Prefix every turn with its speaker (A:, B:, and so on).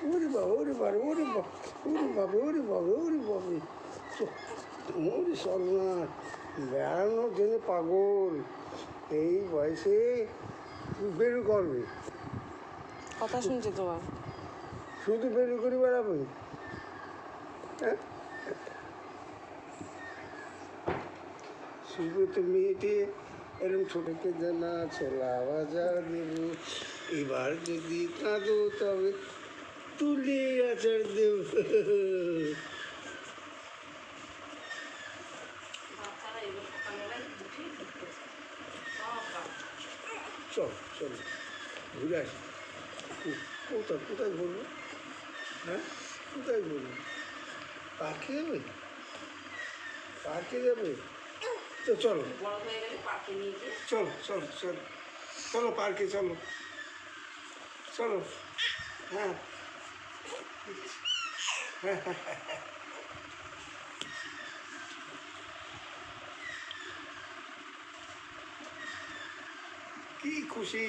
A: ওরে বাবা ওরে বাবা ওরে বাবা ওরে বাবা ওরে বাবা ওরে বাবা ওরে সর্বনাশ বেড়ানোর জন্য পাগল এই বয়সে বেরু করবে
B: কথা শুনছি তোমার
A: শুধু বেরু করে বেড়াবে হ্যাঁ শুধু তো মেয়েটি এরকম ছোটকে জানা ছোলা বাজার দেব এবার যদি কাঁদো তবে তুলে আচার দেব চল চল ঘুরে আসি কোথায় কোথায় বলবো হ্যাঁ কোথায় বলবো পার্কে যাবে পার্কে যাবে তো চলো চলো চলো চলো চলো পার্কে চলো চলো হ্যাঁ কি খুশি